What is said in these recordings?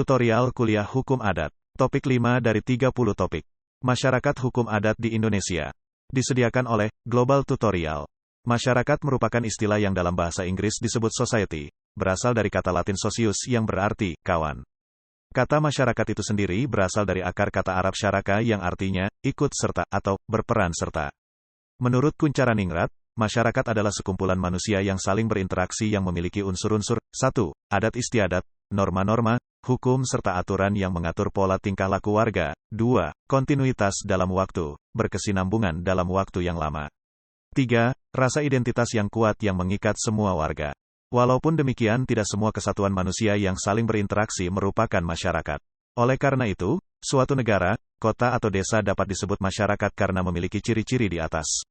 Tutorial Kuliah Hukum Adat. Topik 5 dari 30 topik. Masyarakat Hukum Adat di Indonesia. Disediakan oleh Global Tutorial. Masyarakat merupakan istilah yang dalam bahasa Inggris disebut society, berasal dari kata Latin socius yang berarti kawan. Kata masyarakat itu sendiri berasal dari akar kata Arab syaraka yang artinya ikut serta atau berperan serta. Menurut Kuncharaningrat, masyarakat adalah sekumpulan manusia yang saling berinteraksi yang memiliki unsur-unsur 1. Adat istiadat, norma-norma, hukum serta aturan yang mengatur pola tingkah laku warga. 2. Kontinuitas dalam waktu, berkesinambungan dalam waktu yang lama. 3. Rasa identitas yang kuat yang mengikat semua warga. Walaupun demikian, tidak semua kesatuan manusia yang saling berinteraksi merupakan masyarakat. Oleh karena itu, suatu negara, kota atau desa dapat disebut masyarakat karena memiliki ciri-ciri di atas.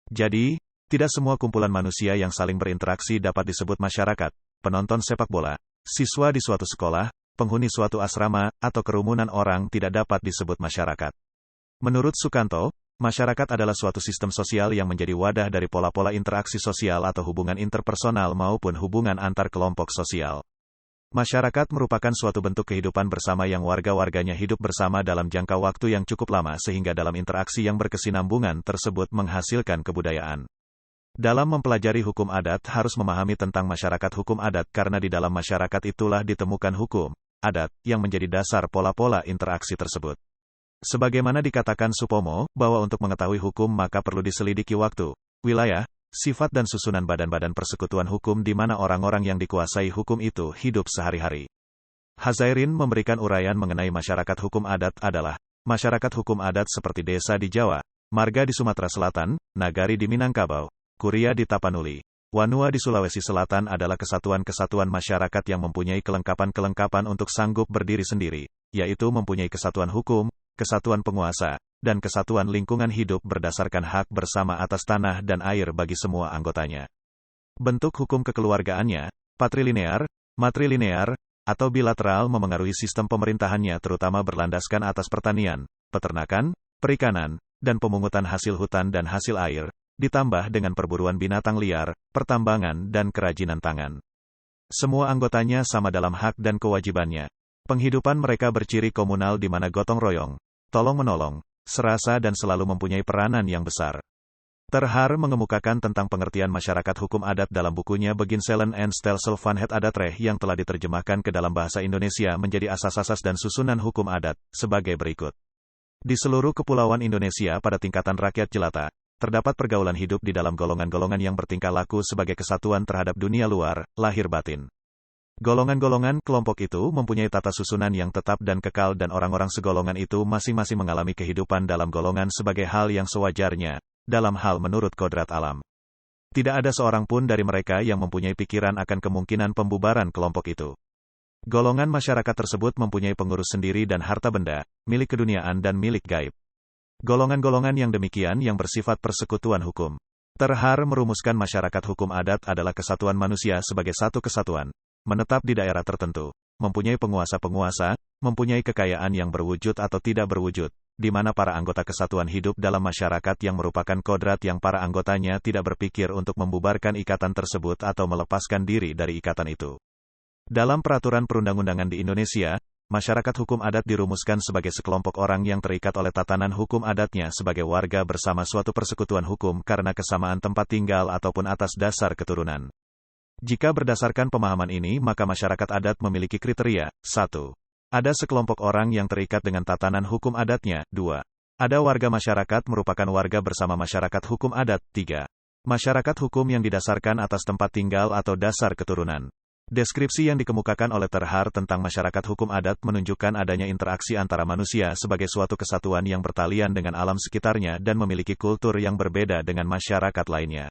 Jadi, tidak semua kumpulan manusia yang saling berinteraksi dapat disebut masyarakat. Penonton sepak bola, siswa di suatu sekolah, penghuni suatu asrama, atau kerumunan orang tidak dapat disebut masyarakat. Menurut Sukanto, masyarakat adalah suatu sistem sosial yang menjadi wadah dari pola-pola interaksi sosial atau hubungan interpersonal maupun hubungan antar kelompok sosial. Masyarakat merupakan suatu bentuk kehidupan bersama yang warga-warganya hidup bersama dalam jangka waktu yang cukup lama sehingga dalam interaksi yang berkesinambungan tersebut menghasilkan kebudayaan. Dalam mempelajari hukum adat harus memahami tentang masyarakat hukum adat karena di dalam masyarakat itulah ditemukan hukum adat yang menjadi dasar pola-pola interaksi tersebut. Sebagaimana dikatakan Supomo, bahwa untuk mengetahui hukum maka perlu diselidiki waktu, wilayah, sifat dan susunan badan-badan persekutuan hukum di mana orang-orang yang dikuasai hukum itu hidup sehari-hari. Hazairin memberikan uraian mengenai masyarakat hukum adat adalah, masyarakat hukum adat seperti desa di Jawa, marga di Sumatera Selatan, nagari di Minangkabau, Kuria di Tapanuli, Wanua di Sulawesi Selatan adalah kesatuan-kesatuan masyarakat yang mempunyai kelengkapan-kelengkapan untuk sanggup berdiri sendiri, yaitu mempunyai kesatuan hukum, kesatuan penguasa, dan kesatuan lingkungan hidup berdasarkan hak bersama atas tanah dan air bagi semua anggotanya. Bentuk hukum kekeluargaannya, patrilinear, matrilinear, atau bilateral memengaruhi sistem pemerintahannya terutama berlandaskan atas pertanian, peternakan, perikanan, dan pemungutan hasil hutan dan hasil air, ditambah dengan perburuan binatang liar, pertambangan dan kerajinan tangan. Semua anggotanya sama dalam hak dan kewajibannya. Penghidupan mereka berciri komunal di mana gotong royong, tolong-menolong, serasa dan selalu mempunyai peranan yang besar. Terhar mengemukakan tentang pengertian masyarakat hukum adat dalam bukunya Beginselen en Stelsel van het Adatrecht yang telah diterjemahkan ke dalam bahasa Indonesia menjadi asas-asas dan susunan hukum adat, sebagai berikut. Di seluruh kepulauan Indonesia pada tingkatan rakyat jelata, terdapat pergaulan hidup di dalam golongan-golongan yang bertingkah laku sebagai kesatuan terhadap dunia luar, lahir batin. Golongan-golongan kelompok itu mempunyai tata susunan yang tetap dan kekal dan orang-orang segolongan itu masing-masing mengalami kehidupan dalam golongan sebagai hal yang sewajarnya, dalam hal menurut kodrat alam. Tidak ada seorang pun dari mereka yang mempunyai pikiran akan kemungkinan pembubaran kelompok itu. Golongan masyarakat tersebut mempunyai pengurus sendiri dan harta benda, milik keduniaan dan milik gaib. Golongan-golongan yang demikian yang bersifat persekutuan hukum. Terhar merumuskan masyarakat hukum adat adalah kesatuan manusia sebagai satu kesatuan, menetap di daerah tertentu, mempunyai penguasa-penguasa, mempunyai kekayaan yang berwujud atau tidak berwujud, di mana para anggota kesatuan hidup dalam masyarakat yang merupakan kodrat yang para anggotanya tidak berpikir untuk membubarkan ikatan tersebut atau melepaskan diri dari ikatan itu. Dalam peraturan perundang-undangan di Indonesia, masyarakat hukum adat dirumuskan sebagai sekelompok orang yang terikat oleh tatanan hukum adatnya sebagai warga bersama suatu persekutuan hukum karena kesamaan tempat tinggal ataupun atas dasar keturunan. Jika berdasarkan pemahaman ini maka masyarakat adat memiliki kriteria, 1. Ada sekelompok orang yang terikat dengan tatanan hukum adatnya, 2. Ada warga masyarakat merupakan warga bersama masyarakat hukum adat, 3. Masyarakat hukum yang didasarkan atas tempat tinggal atau dasar keturunan. Deskripsi yang dikemukakan oleh Terhar tentang masyarakat hukum adat menunjukkan adanya interaksi antara manusia sebagai suatu kesatuan yang bertalian dengan alam sekitarnya dan memiliki kultur yang berbeda dengan masyarakat lainnya.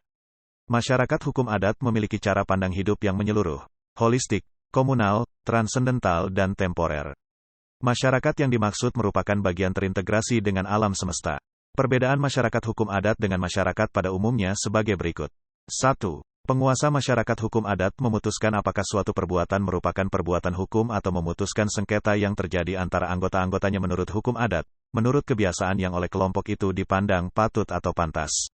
Masyarakat hukum adat memiliki cara pandang hidup yang menyeluruh, holistik, komunal, transendental dan temporer. Masyarakat yang dimaksud merupakan bagian terintegrasi dengan alam semesta. Perbedaan masyarakat hukum adat dengan masyarakat pada umumnya sebagai berikut. 1. Penguasa masyarakat hukum adat memutuskan apakah suatu perbuatan merupakan perbuatan hukum atau memutuskan sengketa yang terjadi antara anggota-anggotanya menurut hukum adat, menurut kebiasaan yang oleh kelompok itu dipandang patut atau pantas.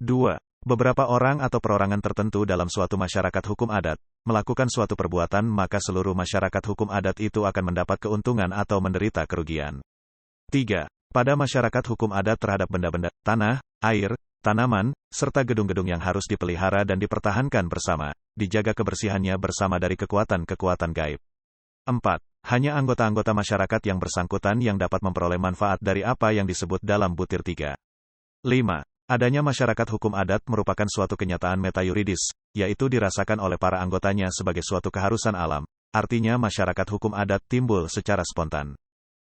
2. beberapa orang atau perorangan tertentu dalam suatu masyarakat hukum adat melakukan suatu perbuatan, maka seluruh masyarakat hukum adat itu akan mendapat keuntungan atau menderita kerugian. 3. Pada masyarakat hukum adat terhadap benda-benda, tanah, air, tanaman, serta gedung-gedung yang harus dipelihara dan dipertahankan bersama, dijaga kebersihannya bersama dari kekuatan-kekuatan gaib. 4. Hanya anggota-anggota masyarakat yang bersangkutan yang dapat memperoleh manfaat dari apa yang disebut dalam butir 3. 5. Adanya masyarakat hukum adat merupakan suatu kenyataan metayuridis, yaitu dirasakan oleh para anggotanya sebagai suatu keharusan alam, artinya masyarakat hukum adat timbul secara spontan.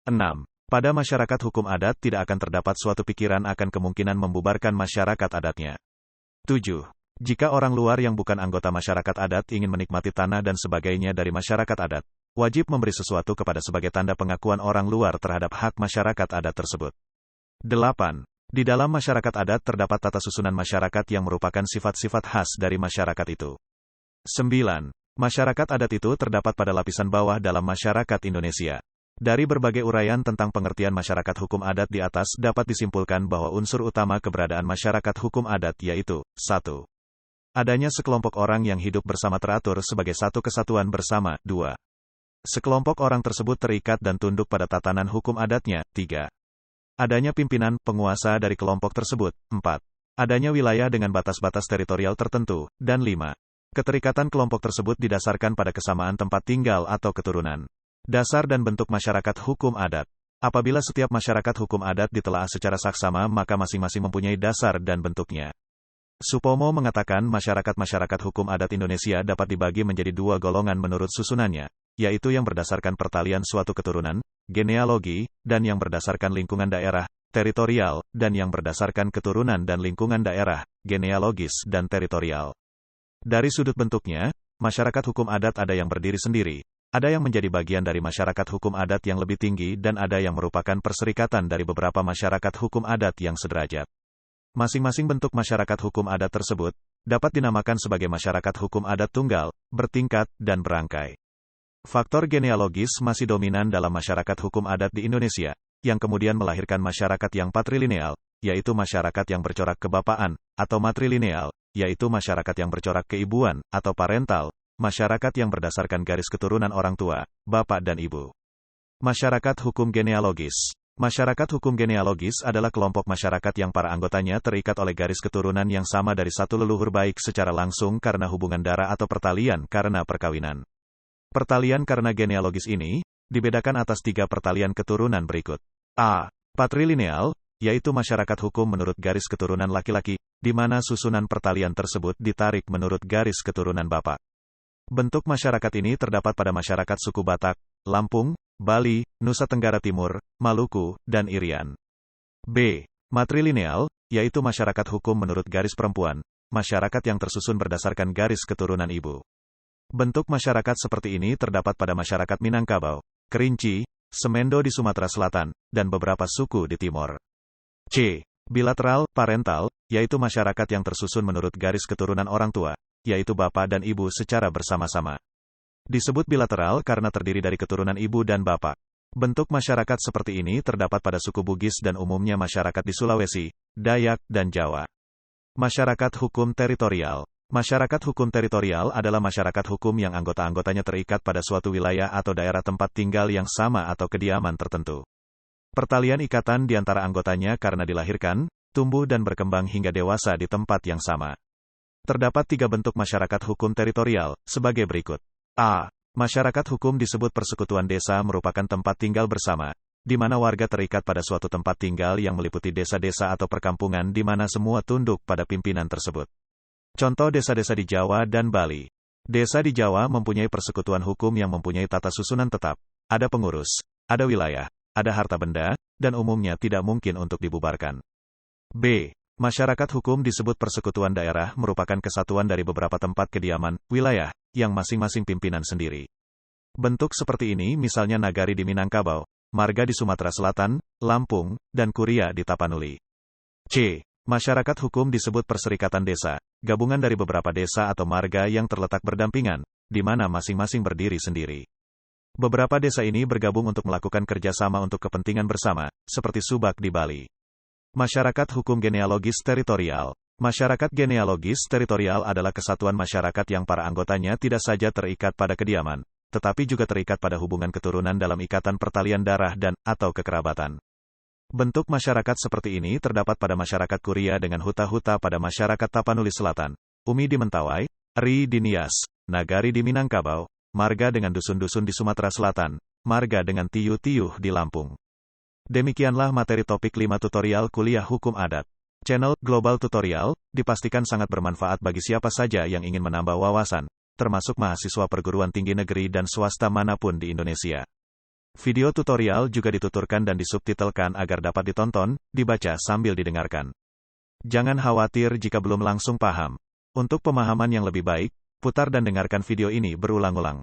6. Pada masyarakat hukum adat tidak akan terdapat suatu pikiran akan kemungkinan membubarkan masyarakat adatnya. 7. Jika orang luar yang bukan anggota masyarakat adat ingin menikmati tanah dan sebagainya dari masyarakat adat, wajib memberi sesuatu kepada sebagai tanda pengakuan orang luar terhadap hak masyarakat adat tersebut. 8. Di dalam masyarakat adat terdapat tata susunan masyarakat yang merupakan sifat-sifat khas dari masyarakat itu. 9. Masyarakat adat itu terdapat pada lapisan bawah dalam masyarakat Indonesia. Dari berbagai uraian tentang pengertian masyarakat hukum adat di atas dapat disimpulkan bahwa unsur utama keberadaan masyarakat hukum adat yaitu 1. Adanya sekelompok orang yang hidup bersama teratur sebagai satu kesatuan bersama. 2. Sekelompok orang tersebut terikat dan tunduk pada tatanan hukum adatnya. 3. Adanya pimpinan, penguasa dari kelompok tersebut. 4. Adanya wilayah dengan batas-batas teritorial tertentu. Dan 5. Keterikatan kelompok tersebut didasarkan pada kesamaan tempat tinggal atau keturunan. Dasar dan bentuk masyarakat hukum adat. Apabila setiap masyarakat hukum adat ditelaah secara saksama, maka masing-masing mempunyai dasar dan bentuknya. Supomo mengatakan masyarakat-masyarakat hukum adat Indonesia dapat dibagi menjadi dua golongan menurut susunannya, yaitu yang berdasarkan pertalian suatu keturunan, genealogi, dan yang berdasarkan lingkungan daerah, teritorial, dan yang berdasarkan keturunan dan lingkungan daerah, genealogis dan teritorial. Dari sudut bentuknya, masyarakat hukum adat ada yang berdiri sendiri, ada yang menjadi bagian dari masyarakat hukum adat yang lebih tinggi, dan ada yang merupakan perserikatan dari beberapa masyarakat hukum adat yang sederajat. Masing-masing bentuk masyarakat hukum adat tersebut dapat dinamakan sebagai masyarakat hukum adat tunggal, bertingkat, dan berangkai. Faktor genealogis masih dominan dalam masyarakat hukum adat di Indonesia, yang kemudian melahirkan masyarakat yang patrilineal, yaitu masyarakat yang bercorak kebapaan, atau matrilineal, yaitu masyarakat yang bercorak keibuan, atau parental, masyarakat yang berdasarkan garis keturunan orang tua, bapak dan ibu. Masyarakat hukum genealogis. Masyarakat hukum genealogis adalah kelompok masyarakat yang para anggotanya terikat oleh garis keturunan yang sama dari satu leluhur baik secara langsung karena hubungan darah atau pertalian karena perkawinan. Pertalian karena genealogis ini dibedakan atas 3 pertalian keturunan berikut. A. Patrilineal, yaitu masyarakat hukum menurut garis keturunan laki-laki, di mana susunan pertalian tersebut ditarik menurut garis keturunan bapak. Bentuk masyarakat ini terdapat pada masyarakat suku Batak, Lampung, Bali, Nusa Tenggara Timur, Maluku, dan Irian. B. Matrilineal, yaitu masyarakat hukum menurut garis perempuan, masyarakat yang tersusun berdasarkan garis keturunan ibu. Bentuk masyarakat seperti ini terdapat pada masyarakat Minangkabau, Kerinci, Semendo di Sumatera Selatan, dan beberapa suku di Timor. C. Bilateral, parental, yaitu masyarakat yang tersusun menurut garis keturunan orang tua, yaitu bapak dan ibu secara bersama-sama. Disebut bilateral karena terdiri dari keturunan ibu dan bapak. Bentuk masyarakat seperti ini terdapat pada suku Bugis dan umumnya masyarakat di Sulawesi, Dayak, dan Jawa. Masyarakat hukum teritorial. Masyarakat hukum teritorial adalah masyarakat hukum yang anggota-anggotanya terikat pada suatu wilayah atau daerah tempat tinggal yang sama atau kediaman tertentu. Pertalian ikatan di antara anggotanya karena dilahirkan, tumbuh dan berkembang hingga dewasa di tempat yang sama. Terdapat 3 bentuk masyarakat hukum teritorial, sebagai berikut. A. Masyarakat hukum disebut persekutuan desa merupakan tempat tinggal bersama, di mana warga terikat pada suatu tempat tinggal yang meliputi desa-desa atau perkampungan di mana semua tunduk pada pimpinan tersebut. Contoh desa-desa di Jawa dan Bali. Desa di Jawa mempunyai persekutuan hukum yang mempunyai tata susunan tetap, ada pengurus, ada wilayah, ada harta benda, dan umumnya tidak mungkin untuk dibubarkan. B. Masyarakat hukum disebut persekutuan daerah merupakan kesatuan dari beberapa tempat kediaman, wilayah, yang masing-masing pimpinan sendiri. Bentuk seperti ini misalnya Nagari di Minangkabau, Marga di Sumatera Selatan, Lampung, dan Kuria di Tapanuli. C. Masyarakat hukum disebut perserikatan desa, gabungan dari beberapa desa atau marga yang terletak berdampingan, di mana masing-masing berdiri sendiri. Beberapa desa ini bergabung untuk melakukan kerjasama untuk kepentingan bersama, seperti Subak di Bali. Masyarakat hukum genealogis teritorial. Masyarakat genealogis teritorial adalah kesatuan masyarakat yang para anggotanya tidak saja terikat pada kediaman, tetapi juga terikat pada hubungan keturunan dalam ikatan pertalian darah dan/atau kekerabatan. Bentuk masyarakat seperti ini terdapat pada masyarakat Kuria dengan huta-huta pada masyarakat Tapanuli Selatan, Umi di Mentawai, Ri di Nias, Nagari di Minangkabau, marga dengan dusun-dusun di Sumatera Selatan, marga dengan tiyuh-tiyuh di Lampung. Demikianlah materi topik 5 tutorial kuliah hukum adat. Channel Global Tutorial dipastikan sangat bermanfaat bagi siapa saja yang ingin menambah wawasan, termasuk mahasiswa perguruan tinggi negeri dan swasta manapun di Indonesia. Video tutorial juga dituturkan dan disubtitelkan agar dapat ditonton, dibaca sambil didengarkan. Jangan khawatir jika belum langsung paham. Untuk pemahaman yang lebih baik, putar dan dengarkan video ini berulang-ulang.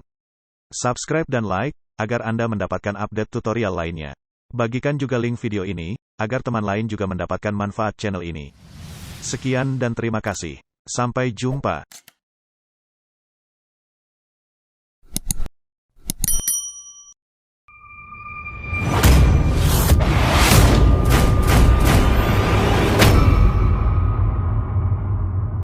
Subscribe dan like, agar Anda mendapatkan update tutorial lainnya. Bagikan juga link video ini, agar teman lain juga mendapatkan manfaat channel ini. Sekian dan terima kasih. Sampai jumpa.